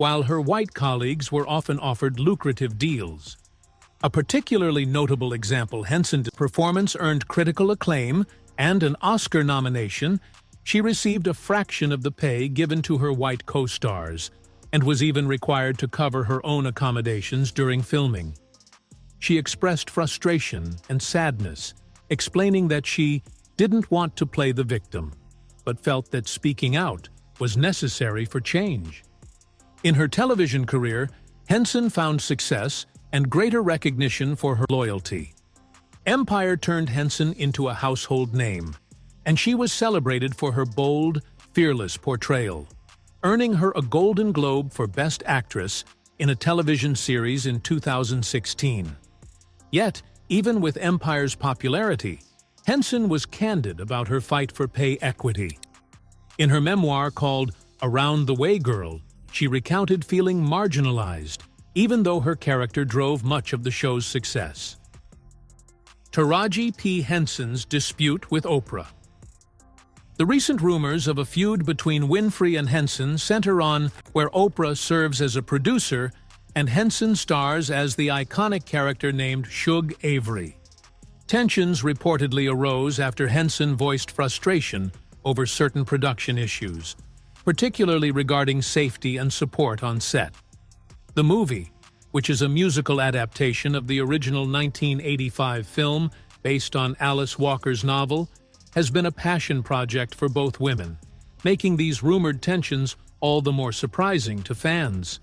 while her white colleagues were often offered lucrative deals. A particularly notable example, Henson's performance earned critical acclaim and an Oscar nomination. She received a fraction of the pay given to her white co-stars, and was even required to cover her own accommodations during filming. She expressed frustration and sadness, explaining that she didn't want to play the victim, but felt that speaking out was necessary for change. In her television career, Henson found success and greater recognition for her loyalty. Empire turned Henson into a household name, and she was celebrated for her bold, fearless portrayal, earning her a Golden Globe for Best Actress in a television series in 2016. Yet, even with Empire's popularity, Henson was candid about her fight for pay equity. In her memoir called Around the Way Girl, she recounted feeling marginalized, even though her character drove much of the show's success. Taraji P. Henson's dispute with Oprah. The recent rumors of a feud between Winfrey and Henson center on where Oprah serves as a producer and Henson stars as the iconic character named Shug Avery. Tensions reportedly arose after Henson voiced frustration over certain production issues, particularly regarding safety and support on set. The movie, which is a musical adaptation of the original 1985 film based on Alice Walker's novel, has been a passion project for both women, making these rumored tensions all the more surprising to fans.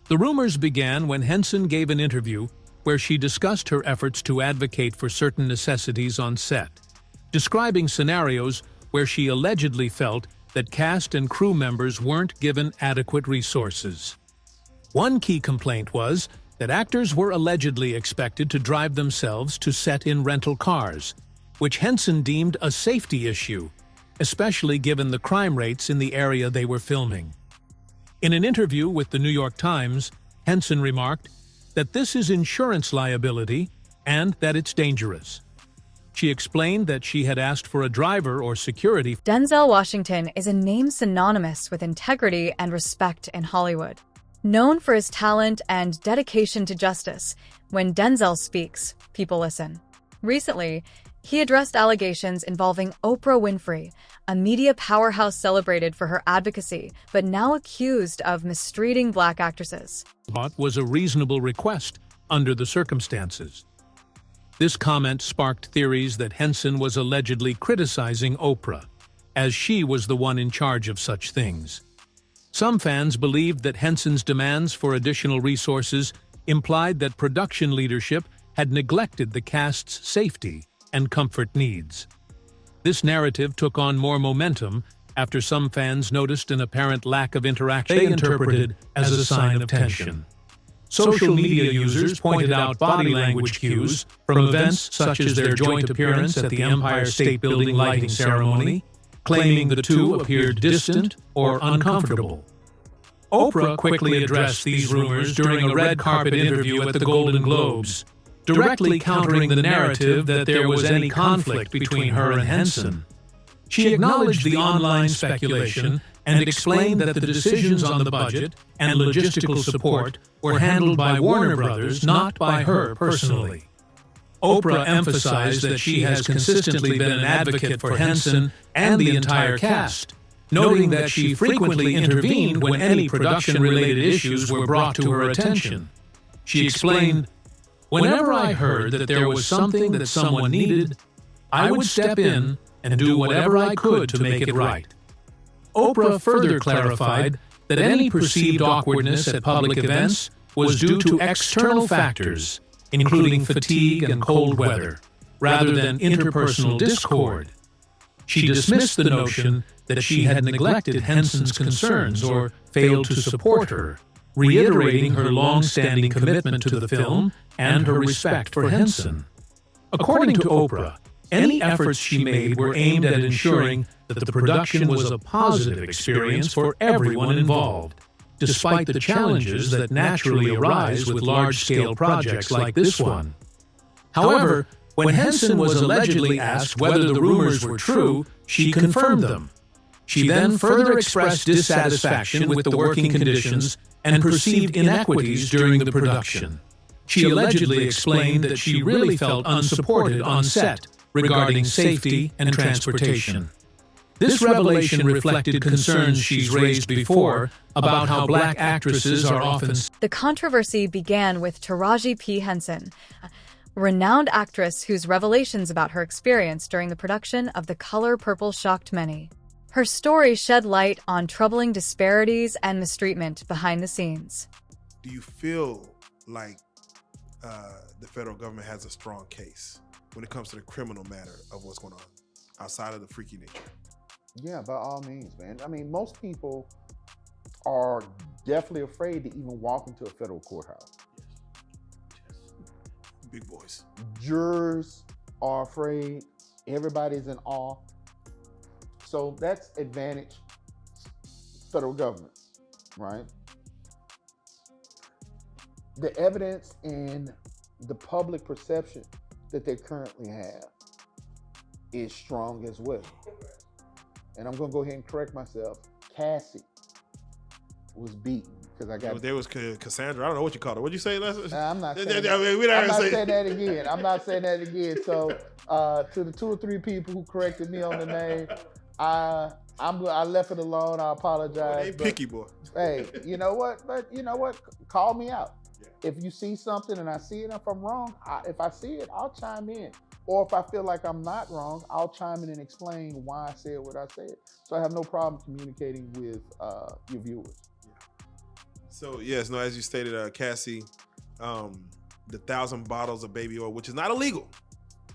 The rumors began when Henson gave an interview where she discussed her efforts to advocate for certain necessities on set, describing scenarios where she allegedly felt that cast and crew members weren't given adequate resources. One key complaint was that actors were allegedly expected to drive themselves to set in rental cars, which Henson deemed a safety issue, especially given the crime rates in the area they were filming. In an interview with the New York Times, Henson remarked that this is insurance liability and that it's dangerous. She explained that she had asked for a driver or security. Denzel Washington is a name synonymous with integrity and respect in Hollywood. Known for his talent and dedication to justice, when Denzel speaks, people listen. Recently, he addressed allegations involving Oprah Winfrey, a media powerhouse celebrated for her advocacy, but now accused of mistreating Black actresses. What was a reasonable request under the circumstances. This comment sparked theories that Henson was allegedly criticizing Oprah, as she was the one in charge of such things. Some fans believed that Henson's demands for additional resources implied that production leadership had neglected the cast's safety and comfort needs. This narrative took on more momentum after some fans noticed an apparent lack of interaction they interpreted as a sign of tension. Social media users pointed out body language cues from events such as their joint appearance at the Empire State Building lighting ceremony, claiming the two appeared distant or uncomfortable. Oprah quickly addressed these rumors during a red carpet interview at the Golden Globes, directly countering the narrative that there was any conflict between her and Henson. She acknowledged the online speculation and explained that the decisions on the budget and logistical support were handled by Warner Brothers, not by her personally. Oprah emphasized that she has consistently been an advocate for Henson and the entire cast, noting that she frequently intervened when any production-related issues were brought to her attention. She explained, "Whenever I heard that there was something that someone needed, I would step in and do whatever I could to make it right." Oprah further clarified that any perceived awkwardness at public events was due to external factors, including fatigue and cold weather, rather than interpersonal discord. She dismissed the notion that she had neglected Henson's concerns or failed to support her, reiterating her long-standing commitment to the film and her respect for Henson. According to Oprah, any efforts she made were aimed at ensuring that the production was a positive experience for everyone involved, despite the challenges that naturally arise with large-scale projects like this one. However, when Henson was allegedly asked whether the rumors were true, she confirmed them. She then further expressed dissatisfaction with the working conditions and perceived inequities during the production. She allegedly explained that she really felt unsupported on set regarding safety and transportation. This revelation reflected concerns she's raised before about how black actresses are often... The controversy began with Taraji P. Henson, a renowned actress whose revelations about her experience during the production of The Color Purple shocked many. Her story shed light on troubling disparities and mistreatment behind the scenes. Do you feel like the federal government has a strong case when it comes to the criminal matter of what's going on outside of the freaky nature? Yeah, by all means, man. I mean, most people are definitely afraid to even walk into a federal courthouse. Big boys. Jurors are afraid. Everybody's in awe. So that's advantage federal government, right? The evidence and the public perception that they currently have is strong as well. And I'm gonna go ahead and correct myself. Cassie was beaten because I got. There was Cassandra. I don't know what you called her. What'd you say? I'm not saying I mean, I'm not saying that again. I'm not saying that again. So to the 2 or 3 people who corrected me on the name, I left it alone. I apologize. Hey, picky boy. Hey, you know what? But you know what? Call me out. Yeah. If you see something and I see it, if I'm wrong, if I see it, I'll chime in. Or if I feel like I'm not wrong, I'll chime in and explain why I said what I said. So I have no problem communicating with your viewers. Yeah. So yes, no, as you stated, Cassie, the 1,000 bottles of baby oil, which is not illegal.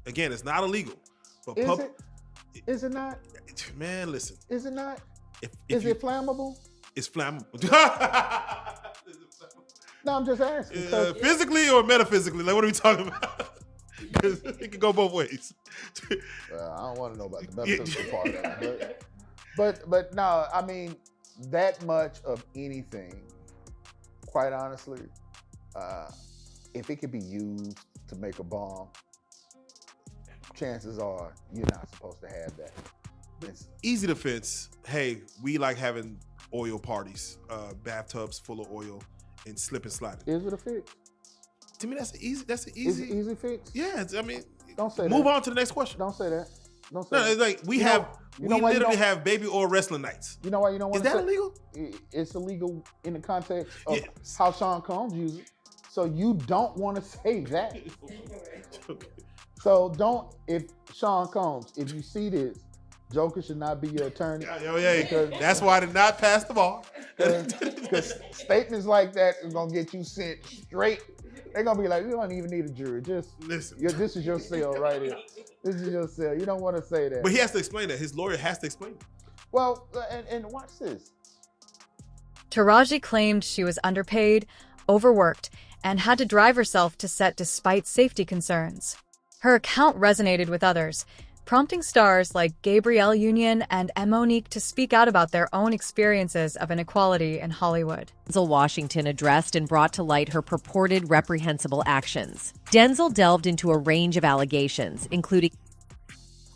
Again, it's not illegal. But is it not? Man, listen. Is it not? Is it flammable? It's flammable. No, I'm just asking. Physically or metaphysically? Like, what are we talking about? Because it can go both ways. I don't want to know about the metaphysical part of it. But no, I mean, that much of anything, quite honestly, if it could be used to make a bomb, chances are you're not supposed to have that. It's easy defense. Hey, we like having oil parties, bathtubs full of oil and slip and slide. Is it a fix? To me, that's an easy. Is it easy fix? Yeah, I mean, don't say move that. on to the next question. Don't say that. Don't say that. It's like we literally have baby oil wrestling nights. You know why you don't want to? Is that illegal? It's illegal in the context of how Sean Combs uses it. So you don't want to say that. Okay. So don't. If Sean Combs, if you see this, Joker should not be your attorney. Yeah. That's why I did not pass the bar. Because statements like that are gonna get you sent straight. They're gonna be like, we don't even need a jury. Just listen. This is your cell right here. This is your cell. You don't want to say that. But he has to explain that. His lawyer has to explain it. Well, and watch this. Taraji claimed she was underpaid, overworked, and had to drive herself to set despite safety concerns. Her account resonated with others, prompting stars like Gabrielle Union and Monique to speak out about their own experiences of inequality in Hollywood. Denzel Washington addressed and brought to light her purported reprehensible actions. Denzel delved into a range of allegations, including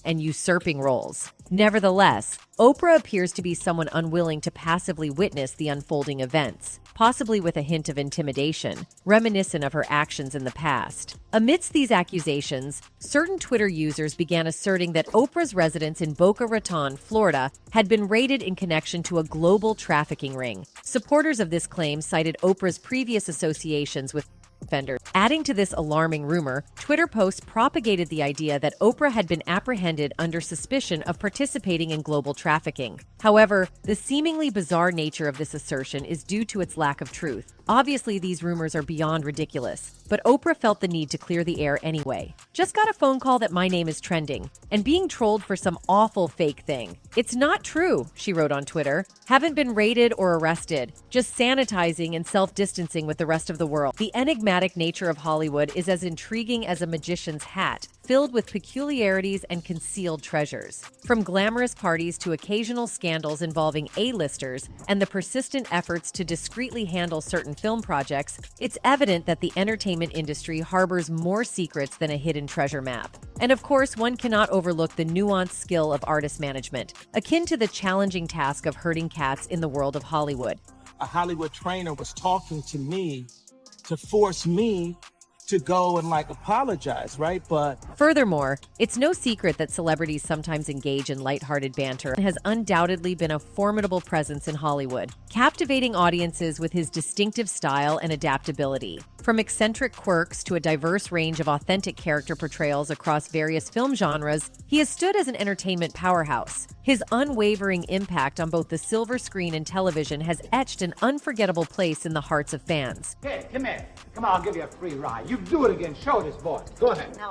and usurping roles. Nevertheless, Oprah appears to be someone unwilling to passively witness the unfolding events, possibly with a hint of intimidation, reminiscent of her actions in the past. Amidst these accusations, certain Twitter users began asserting that Oprah's residence in Boca Raton, Florida, had been raided in connection to a global trafficking ring. Supporters of this claim cited Oprah's previous associations with offenders. Adding to this alarming rumor, Twitter posts propagated the idea that Oprah had been apprehended under suspicion of participating in global trafficking. However, the seemingly bizarre nature of this assertion is due to its lack of truth. Obviously, these rumors are beyond ridiculous, but Oprah felt the need to clear the air anyway. Just got a phone call that my name is trending and being trolled for some awful fake thing. It's not true, she wrote on Twitter. Haven't been raided or arrested, just sanitizing and self-distancing with the rest of the world. The enigmatic enigmatic nature of Hollywood is as intriguing as a magician's hat, filled with peculiarities and concealed treasures. From glamorous parties to occasional scandals involving A-listers and the persistent efforts to discreetly handle certain film projects, it's evident that the entertainment industry harbors more secrets than a hidden treasure map. And of course, one cannot overlook the nuanced skill of artist management, akin to the challenging task of herding cats in the world of Hollywood. A Hollywood trainer was talking to me to force me to go and apologize, right? But furthermore, it's no secret that celebrities sometimes engage in lighthearted banter and has undoubtedly been a formidable presence in Hollywood, captivating audiences with his distinctive style and adaptability. From eccentric quirks to a diverse range of authentic character portrayals across various film genres, he has stood as an entertainment powerhouse. His unwavering impact on both the silver screen and television has etched an unforgettable place in the hearts of fans. Kid, come here. Come on, I'll give you a free ride. You do it again. Show this boy. Go ahead. No,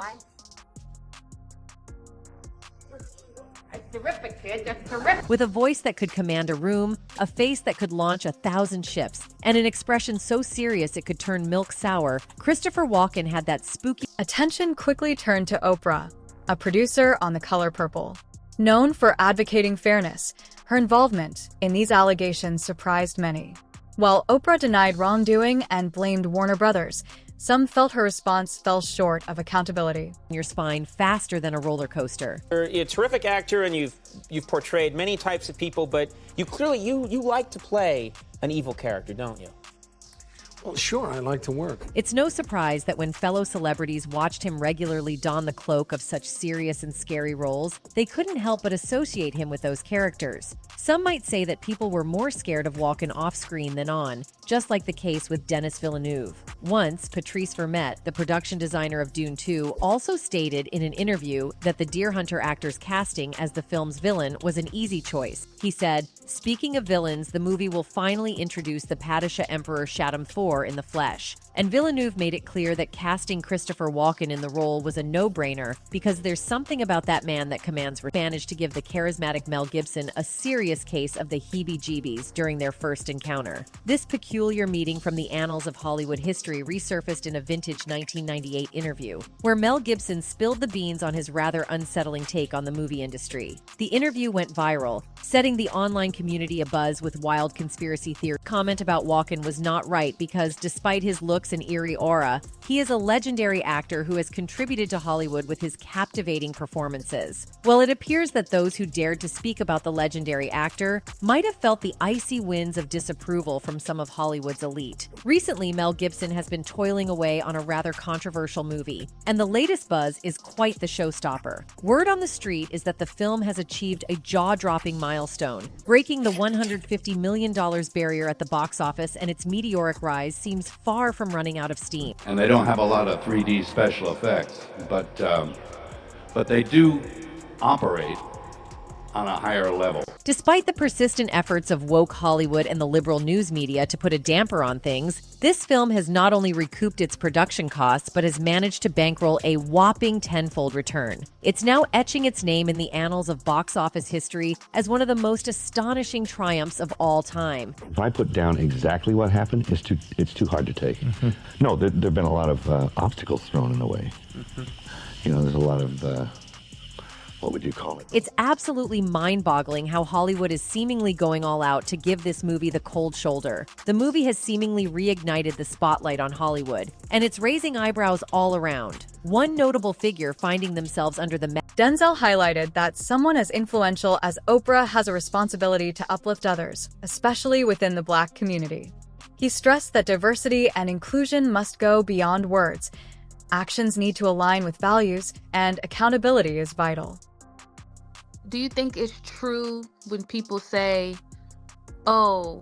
That's terrific, kid. That's terrific. With a voice that could command a room, a face that could launch 1,000 ships, and an expression so serious it could turn milk sour, Christopher Walken had that spooky... Attention quickly turned to Oprah, a producer on The Color Purple. Known for advocating fairness, her involvement in these allegations surprised many. While Oprah denied wrongdoing and blamed Warner Brothers, some felt her response fell short of accountability. Your spine faster than a roller coaster. You're a terrific actor, and you've portrayed many types of people, but you clearly you like to play an evil character, don't you? Well, sure, I like to work. It's no surprise that when fellow celebrities watched him regularly don the cloak of such serious and scary roles, they couldn't help but associate him with those characters. Some might say that people were more scared of Walken off-screen than on, just like the case with Denis Villeneuve. Once, Patrice Vermette, the production designer of Dune 2, also stated in an interview that the Deer Hunter actor's casting as the film's villain was an easy choice. He said, "Speaking of villains, the movie will finally introduce the Padishah Emperor Shaddam Thor in the flesh." And Villeneuve made it clear that casting Christopher Walken in the role was a no-brainer because there's something about that man that commands respect. Managed to give the charismatic Mel Gibson a serious case of the heebie-jeebies during their first encounter. This peculiar meeting from the annals of Hollywood history resurfaced in a vintage 1998 interview, where Mel Gibson spilled the beans on his rather unsettling take on the movie industry. The interview went viral, setting the online community abuzz with wild conspiracy theories. Comment about Walken was not right because, despite his looks and eerie aura, he is a legendary actor who has contributed to Hollywood with his captivating performances. Well, it appears that those who dared to speak about the legendary actor might have felt the icy winds of disapproval from some of Hollywood's elite. Recently, Mel Gibson has been toiling away on a rather controversial movie, and the latest buzz is quite the showstopper. Word on the street is that the film has achieved a jaw-dropping milestone, breaking the $150 million barrier at the box office, and its meteoric rise seems far from running out of steam. And they don't have a lot of 3D special effects, but they do operate on a higher level. Despite the persistent efforts of woke Hollywood and the liberal news media to put a damper on things, this film has not only recouped its production costs, but has managed to bankroll a whopping tenfold return. It's now etching its name in the annals of box office history as one of the most astonishing triumphs of all time. If I put down exactly what happened, it's too hard to take. Mm-hmm. No, there have been a lot of obstacles thrown in the way. Mm-hmm. You know, there's a lot of... what would you call it? It's absolutely mind-boggling how Hollywood is seemingly going all out to give this movie the cold shoulder. The movie has seemingly reignited the spotlight on Hollywood, and it's raising eyebrows all around. One notable figure finding themselves under the... Denzel highlighted that someone as influential as Oprah has a responsibility to uplift others, especially within the Black community. He stressed that diversity and inclusion must go beyond words. Actions need to align with values, and accountability is vital. Do you think it's true when people say, oh,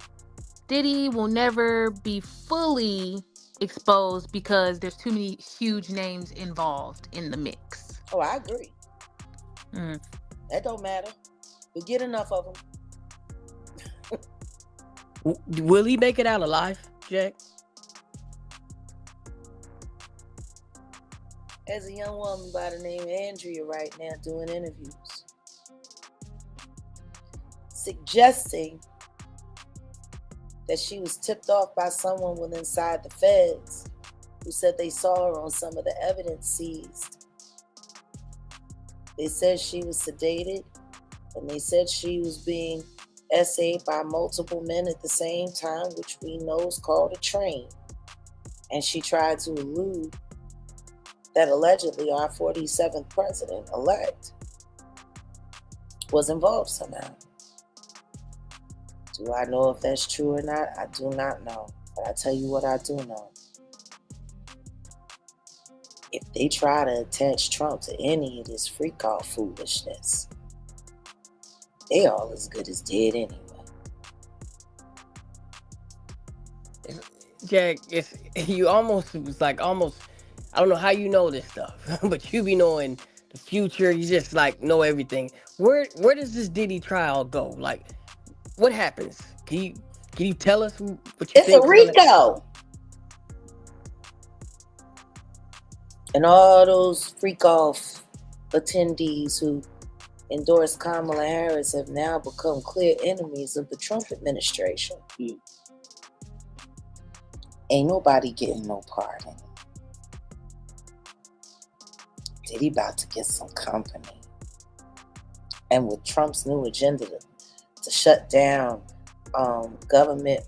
Diddy will never be fully exposed because there's too many huge names involved in the mix? Oh, I agree. That don't matter. We get enough of them. Will he make it out alive, Jack? There's a young woman by the name of Andrea right now doing interviews, suggesting that she was tipped off by someone with inside the feds who said they saw her on some of the evidence seized. They said she was sedated, and they said she was being essayed by multiple men at the same time, which we know is called a train. And she tried to elude that allegedly our 47th president-elect was involved somehow. Do I know if that's true or not? I do not know. But I tell you what I do know. If they try to attach Trump to any of this freak-out foolishness, they all as good as dead anyway. Jack, you almost, I don't know how you know this stuff, but you be knowing the future. You just know everything. Where does this Diddy trial go? What happens? Can you tell us what you think? It's a RICO. And all those freak-off attendees who endorsed Kamala Harris have now become clear enemies of the Trump administration. Ain't nobody getting no part in it. Diddy about to get some company. And with Trump's new agenda to shut down government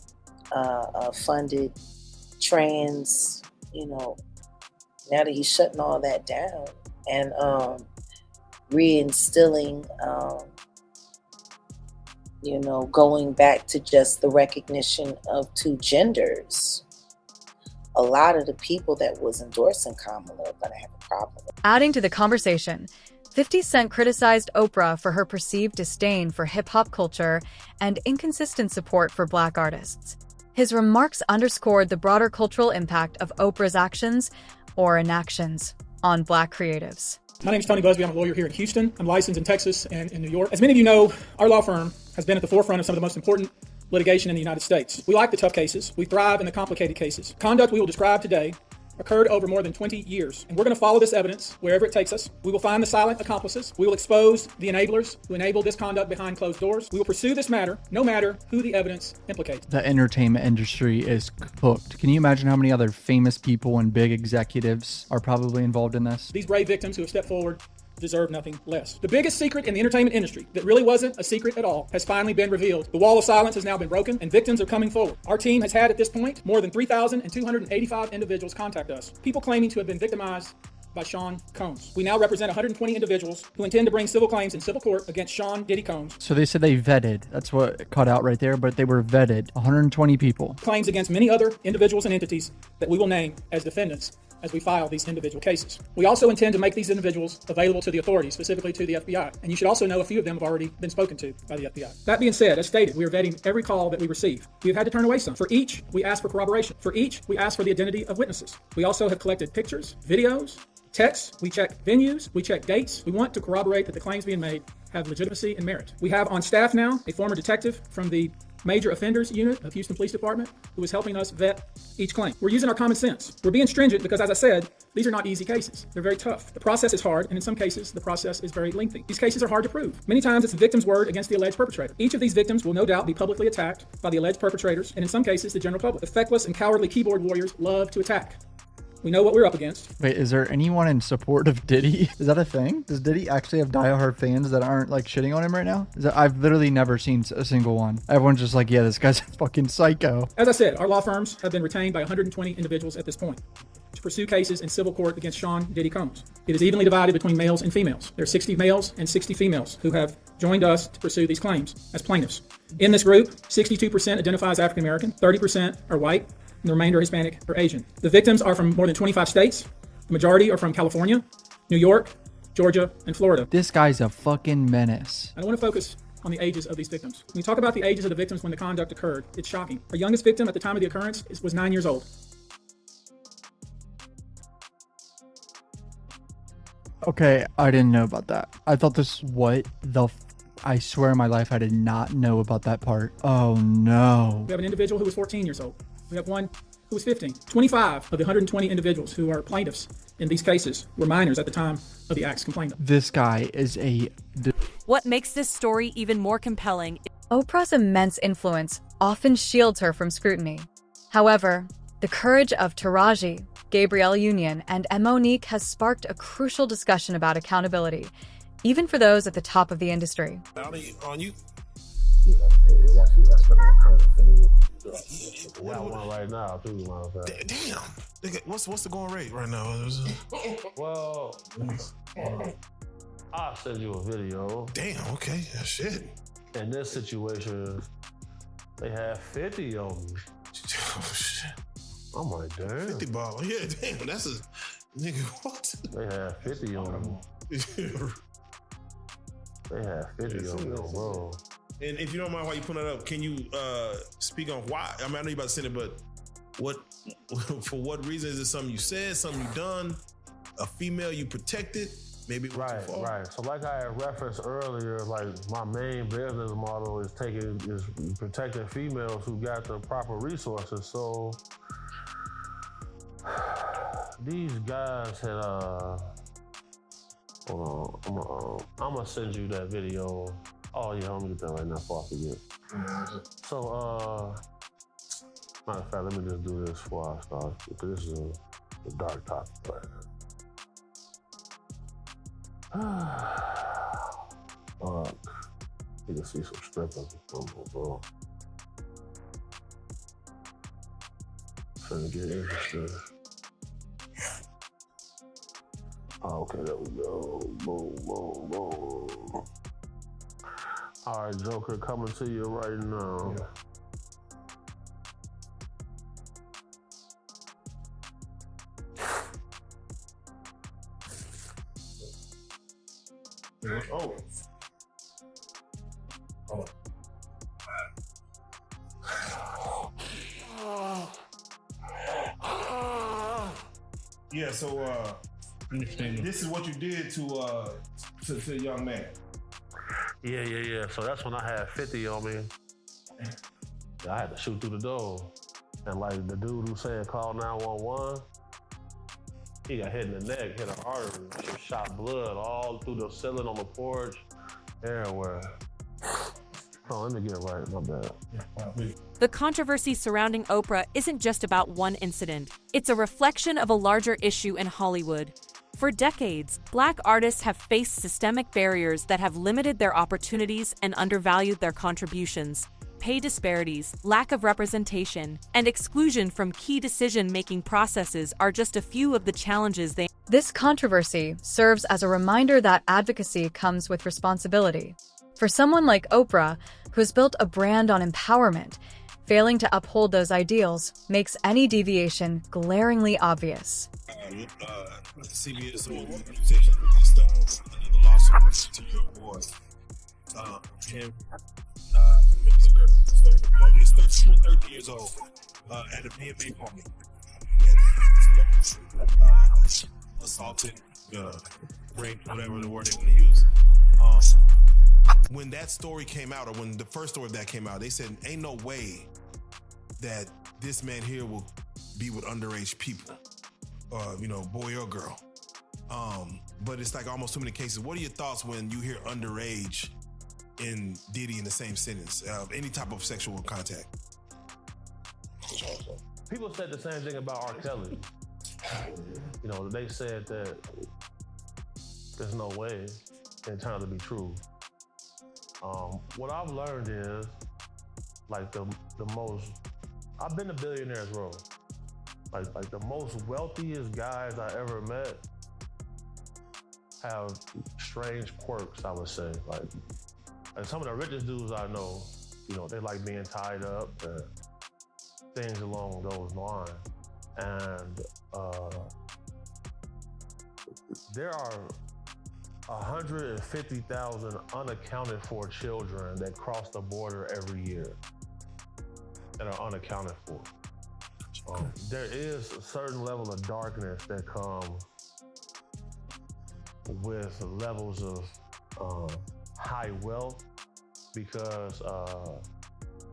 funded trans, now that he's shutting all that down and reinstilling, going back to just the recognition of two genders, a lot of the people that was endorsing Kamala are going to have a problem with it. Adding to the conversation, 50 Cent criticized Oprah for her perceived disdain for hip-hop culture and inconsistent support for Black artists. His remarks underscored the broader cultural impact of Oprah's actions or inactions on Black creatives. My name is Tony Busby. I'm a lawyer here in Houston. I'm licensed in Texas and in New York. As many of you know, our law firm has been at the forefront of some of the most important litigation in the United States. We like the tough cases. We thrive in the complicated cases. Conduct we will describe today occurred over more than 20 years, and we're going to follow this evidence wherever it takes us. We will find the silent accomplices. We will expose the enablers who enable this conduct behind closed doors. We will pursue this matter, no matter who the evidence implicates. The entertainment industry is cooked. Can you imagine how many other famous people and big executives are probably involved in this? These brave victims who have stepped forward deserve nothing less. The biggest secret in the entertainment industry that really wasn't a secret at all has finally been revealed. The wall of silence has now been broken and victims are coming forward. Our team has had at this point more than 3,285 individuals contact us, people claiming to have been victimized by Sean Combs. We now represent 120 individuals who intend to bring civil claims in civil court against Sean Diddy Combs. So they said they vetted. That's what cut out right there, but they were vetted. 120 people. Claims against many other individuals and entities that we will name as defendants as we file these individual cases. We also intend to make these individuals available to the authorities, specifically to the FBI. And you should also know a few of them have already been spoken to by the FBI. That being said, as stated, we are vetting every call that we receive. We have had to turn away some. For each, we ask for corroboration. For each, we ask for the identity of witnesses. We also have collected pictures, videos, texts. We check venues. We check dates. We want to corroborate that the claims being made have legitimacy and merit. We have on staff now a former detective from the Major Offenders Unit of Houston Police Department who is helping us vet each claim. We're using our common sense. We're being stringent because, as I said, these are not easy cases. They're very tough. The process is hard, and in some cases, the process is very lengthy. These cases are hard to prove. Many times, it's the victim's word against the alleged perpetrator. Each of these victims will no doubt be publicly attacked by the alleged perpetrators, and in some cases, the general public. The feckless and cowardly keyboard warriors love to attack. We know what we're up against. Wait, is there anyone in support of Diddy? Is that a thing? Does Diddy actually have diehard fans that aren't shitting on him right now? I've literally never seen a single one. Everyone's just yeah, this guy's a fucking psycho. As I said, our law firms have been retained by 120 individuals at this point to pursue cases in civil court against Sean Diddy Combs. It is evenly divided between males and females. There are 60 males and 60 females who have joined us to pursue these claims as plaintiffs. In this group, 62% identify as African American, 30% are white, and the remainder Hispanic or Asian. The victims are from more than 25 states. The majority are from California, New York, Georgia, and Florida. This guy's a fucking menace. I want to focus on the ages of these victims. When we talk about the ages of the victims when the conduct occurred, it's shocking. Our youngest victim at the time of the occurrence was 9 years old. Okay, I didn't know about that. I thought this, I swear in my life I did not know about that part. Oh no. We have an individual who was 14 years old. We have one who was 15. 25 of the 120 individuals who are plaintiffs in these cases were minors at the time of the acts complained of. This guy is What makes this story even more compelling? Oprah's immense influence often shields her from scrutiny. However, the courage of Taraji, Gabrielle Union and Monique has sparked a crucial discussion about accountability, even for those at the top of the industry. On you. Got one right now, too, motherfucker. Damn. Nigga, what's the going rate right now? Well, I'll send you a video. Damn, okay. Shit. In this situation, they have 50 on me. Oh, shit. I'm like, damn. 50 ball. Yeah, damn. That's a nigga. What? They have 50 on me. They have 50 on me, bro. And if you don't mind, while you put that up, can you speak on why? I mean, I know you about to send it, but for what reason? Is it something you said, something you done, a female you protected? Maybe right. So like I had referenced earlier, like my main business model is protecting females who got the proper resources. So these guys had hold on, I'm gonna send you that video. Oh yeah, I'm gonna get that right now before I forget. So matter of fact, let me just do this before I start, because this is a dark topic right now. You can see some strippers. Bro. Trying to get interested. Oh, okay, there we go. Boom, boom, boom. All right, Joker, coming to you right now. Oh. Yeah, so this is what you did to the young man. Yeah. So that's when I had 50 on me. I had to shoot through the door. And like the dude who said call 911, he got hit in the neck, hit an artery, shot blood all through the ceiling on the porch, everywhere. Oh, let me get it right, my bad. The controversy surrounding Oprah isn't just about one incident. It's a reflection of a larger issue in Hollywood. For decades, Black artists have faced systemic barriers that have limited their opportunities and undervalued their contributions. Pay disparities, lack of representation, and exclusion from key decision-making processes are just a few of the challenges they... This controversy serves as a reminder that advocacy comes with responsibility. For someone like Oprah, who has built a brand on empowerment, failing to uphold those ideals makes any deviation glaringly obvious. CBS organization released another lawsuit to your award. Him, he's 13 years old at a BMA party. Assaulted, raped, whatever the word they want to use. When that story came out, or when the first story of that came out, they said, ain't no way that this man here will be with underage people, boy or girl. But it's like almost too many cases. What are your thoughts when you hear underage and Diddy in the same sentence, any type of sexual contact? People said the same thing about R. Kelly. They said that there's no way it turned out to be true. What I've learned is, like the most, I've been to Billionaire's Row. Like the most wealthiest guys I ever met have strange quirks, I would say. Like some of the richest dudes I know, they like being tied up, things along those lines. And there are 150,000 unaccounted for children that cross the border every year that are unaccounted for. There is a certain level of darkness that comes with levels of high wealth, because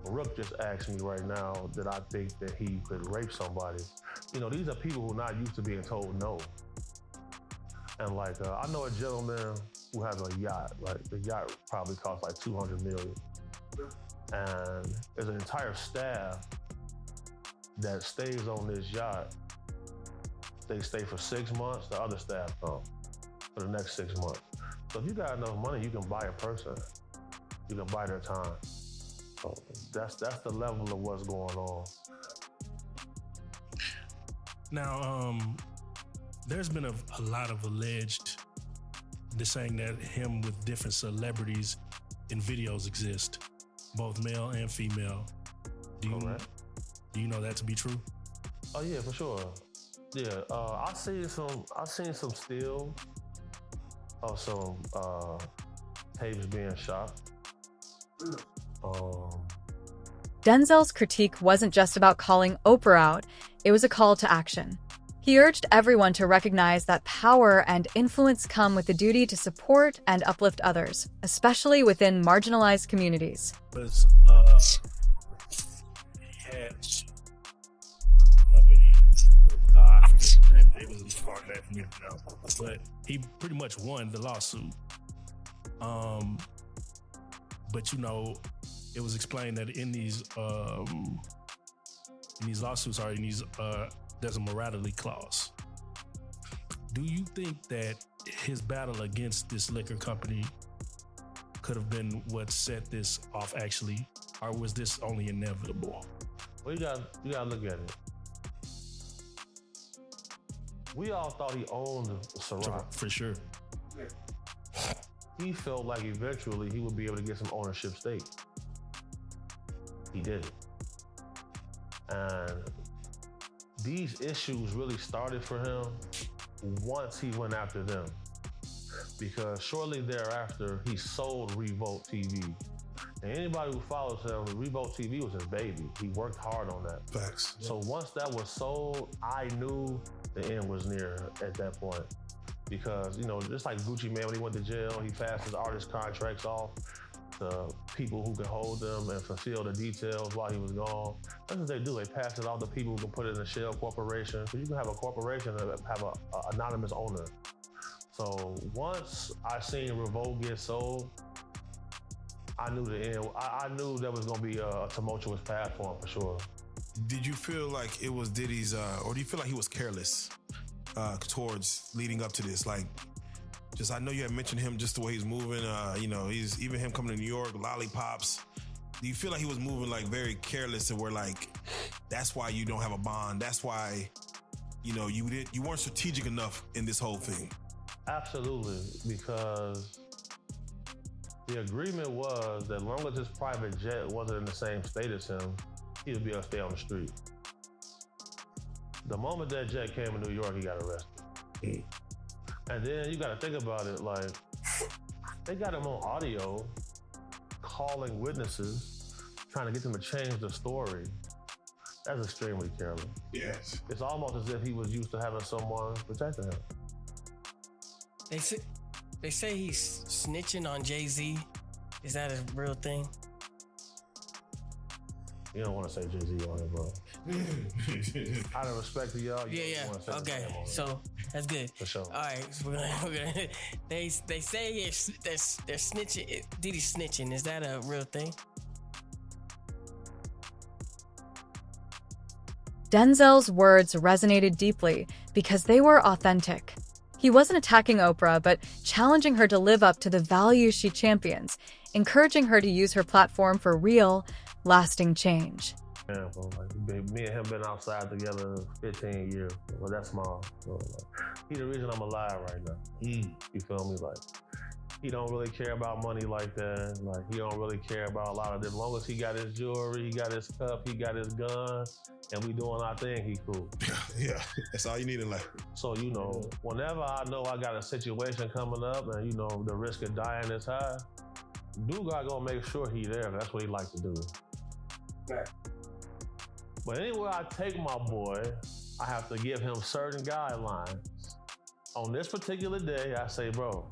Rook just asked me right now that I think that he could rape somebody. These are people who are not used to being told no. And I know a gentleman who has a yacht. Like the yacht probably costs like $200 million. And there's an entire staff that stays on this yacht they stay for 6 months, the other staff come for the next 6 months. So if you got enough money, you can buy a person. You can buy their time. So that's the level of what's going on. Now, there's been a lot of alleged saying that him with different celebrities in videos exist, both male and female. Do you know that to be true? Oh yeah, for sure. Yeah, I seen some still of some tapes being shot. Denzel's critique wasn't just about calling Oprah out, it was a call to action. He urged everyone to recognize that power and influence come with the duty to support and uplift others, especially within marginalized communities. But he pretty much won the lawsuit. But you know, it was explained that in these lawsuits there's a morality clause. Do you think that his battle against this liquor company could have been what set this off actually, or was this only inevitable? Well, you gotta look at it. We all thought he owned Ciroc. For sure. He felt like eventually he would be able to get some ownership stake. He didn't. And these issues really started for him once he went after them. Because shortly thereafter, he sold Revolt TV. And anybody who follows him, Revolt TV was his baby. He worked hard on that. Facts. So once that was sold, I knew the end was near at that point. Because, you know, just like Gucci Mane when he went to jail, he passed his artist contracts off to people who could hold them and fulfill the details while he was gone. That's what they do. They pass it off to people who can put it in a shell corporation. So you can have a corporation that have an anonymous owner. So once I seen Revolt get sold, I knew the end. I knew there was going to be a tumultuous path for him for sure. Did you feel like it was Diddy's, or do you feel like he was careless towards leading up to this? Like, just, I know you had mentioned him, just the way he's moving, you know, he's even him coming to New York, lollipops. Do you feel like he was moving like very careless and where like, that's why you don't have a bond? That's why, you know, you weren't strategic enough in this whole thing? Absolutely, because the agreement was that as long as his private jet wasn't in the same state as him, he would be able to stay on the street. The moment that jet came to New York, he got arrested. And then you got to think about it, like, they got him on audio, calling witnesses, trying to get them to change the story. That's extremely careless. Yes. It's almost as if he was used to having someone protecting him. They say he's snitching on Jay-Z. Is that a real thing? You don't want to say Jay-Z on it, bro. Out of respect to y'all, you don't want to say Okay, his name on it. so that's good. For sure. All right, so we're gonna they say they're snitching. Diddy snitching. Is that a real thing? Denzel's words resonated deeply because they were authentic. He wasn't attacking Oprah, but challenging her to live up to the values she champions, encouraging her to use her platform for real, lasting change. Yeah, bro, like, me and him been outside together 15 years. Well, that's small. So, like, he the reason I'm alive right now. You feel me? Like, he don't really care about money like that. Like, he don't really care about a lot of this. As long as he got his jewelry, he got his cup, he got his gun, and we doing our thing, he cool. Yeah, that's all you need in life. So, you know, whenever I know I got a situation coming up and, you know, the risk of dying is high, dude got gonna make sure he there. That's what he like to do. Right. But anywhere I take my boy, I have to give him certain guidelines. On this particular day, I say, bro,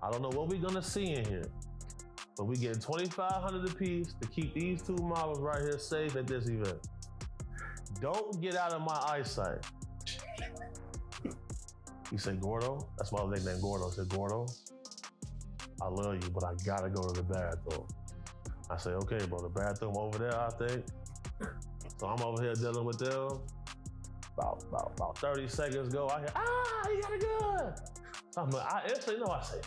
I don't know what we're gonna see in here, but we get $2,500 apiece to keep these two models right here safe at this event. Don't get out of my eyesight. He said, Gordo, that's my nickname, Gordo. I said, Gordo, I love you, but I gotta go to the bathroom. I say, okay, bro, the bathroom over there, I think. So I'm over here dealing with them. About 30 seconds go, I hear, he got a gun. I'm like, I instantly know, I say,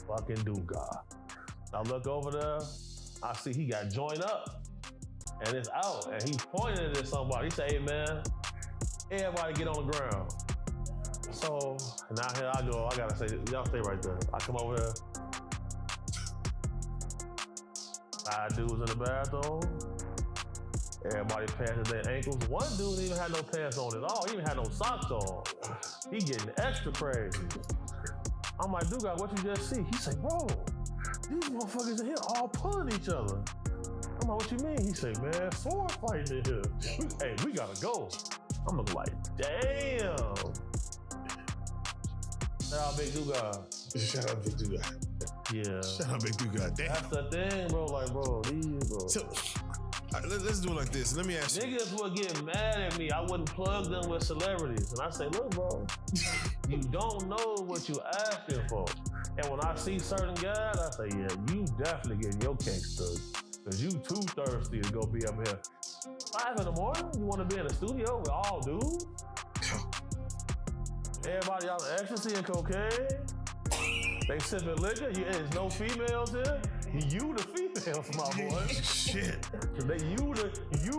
fucking do God. I look over there, I see he got joined up and it's out and he's pointing it at somebody. He say, hey man, everybody get on the ground. So now here I go, I gotta say, y'all stay right there. I come over there. 5 dudes in the bathroom. Everybody pants their ankles. One dude didn't even have no pants on at all. He even had no socks on. He getting extra crazy. I'm like, dude, what you just see? He say, bro, these motherfuckers in here all pulling each other. I'm like, what you mean? He say, man, sword fighting in here. Hey, we gotta go. I'm like, damn. Shout out Big Duga. Shout out Big Duga. Yeah. Shout out Big Duga. Damn. That's the thing, bro. Like, bro, So, let's do it like this. Let me ask you. Niggas would get mad at me. I wouldn't plug them with celebrities. And I say, look, bro, you don't know what you asking for. And when I see certain guys, I say, yeah, you definitely getting your cake stood. Because you too thirsty to go be up here. 5 in the morning, you want to be in the studio with all dudes? Everybody out in ecstasy and cocaine. They sipping liquor. There's no females here. You the females, my boy. Shit. You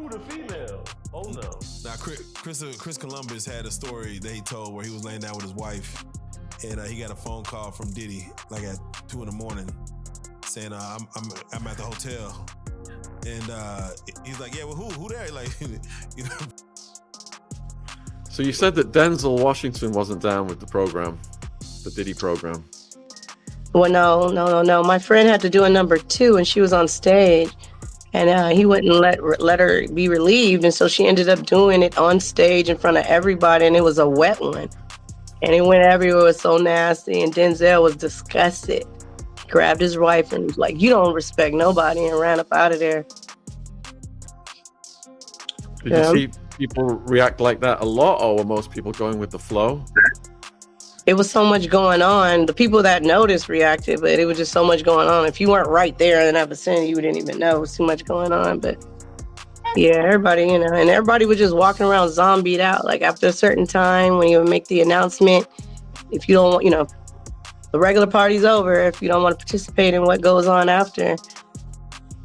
the female. Oh no. Now Chris Columbus had a story that he told where he was laying down with his wife, and he got a phone call from Diddy like at 2 in the morning, saying I'm at the hotel, and he's like, yeah, well who there? Like, you know. So you said that Denzel Washington wasn't down with the program, the Diddy program. Well, no. My friend had to do a number 2, and she was on stage, and he wouldn't let her be relieved, and so she ended up doing it on stage in front of everybody, and it was a wet one, and it went everywhere. It was so nasty, and Denzel was disgusted. He grabbed his wife and was like, "You don't respect nobody," and ran up out of there. Did you see people react like that a lot, or were most people going with the flow? It was so much going on. The people that noticed reacted, but it was just so much going on. If you weren't right there in that vicinity, you didn't even know. It was too much going on. But yeah, everybody, and everybody was just walking around zombied out. Like after a certain time, when you would make the announcement, if you don't, the regular party's over, if you don't want to participate in what goes on after.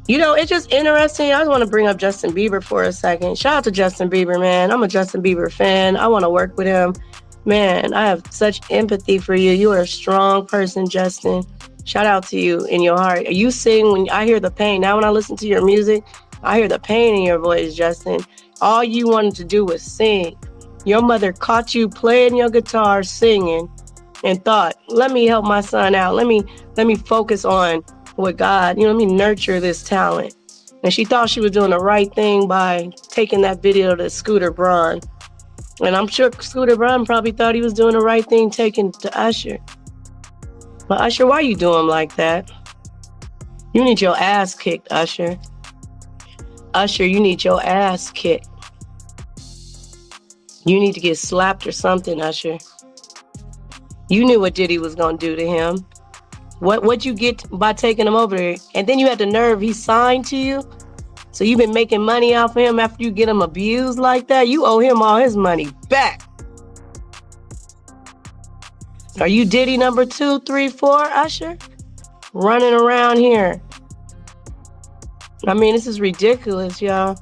It's just interesting. I just want to bring up Justin Bieber for a second. Shout out to Justin Bieber, man. I'm a Justin Bieber fan. I want to work with him. Man, I have such empathy for you. You are a strong person, Justin. Shout out to you in your heart. You sing when I hear the pain. Now when I listen to your music, I hear the pain in your voice, Justin. All you wanted to do was sing. Your mother caught you playing your guitar, singing, and thought, let me help my son out. Let me focus on what God, let me nurture this talent. And she thought she was doing the right thing by taking that video to Scooter Braun. And I'm sure Scooter Braun probably thought he was doing the right thing taking to Usher. But Usher, why you do him like that? You need your ass kicked, Usher. Usher, you need your ass kicked. You need to get slapped or something, Usher. You knew what Diddy was going to do to him. What'd you get by taking him over there? And then you had the nerve, he signed to you? So you've been making money off of him after you get him abused like that? You owe him all his money back. Are you Diddy number 2, 3, 4, Usher? Running around here. I mean, this is ridiculous, y'all.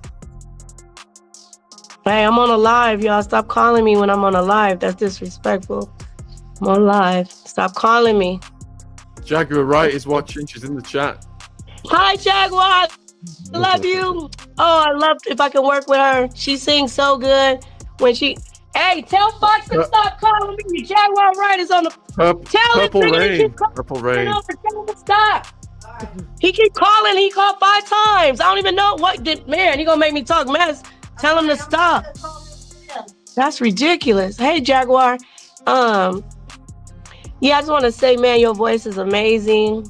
Hey, I'm on a live, y'all. Stop calling me when I'm on a live. That's disrespectful. I'm on live. Stop calling me. Jaguar Wright is watching. She's in the chat. Hi, Jaguar. I love you. Oh, I love if I can work with her. She sings so good. Hey, tell Fox to stop calling me. Jaguar Wright is on the. Purple Rain. Purple Rain. Tell him to stop. He keep calling. He called 5 times. I don't even know what man. He gonna make me talk mess. Tell him to stop. That's ridiculous. Hey, Jaguar. Yeah, I just want to say, man, your voice is amazing.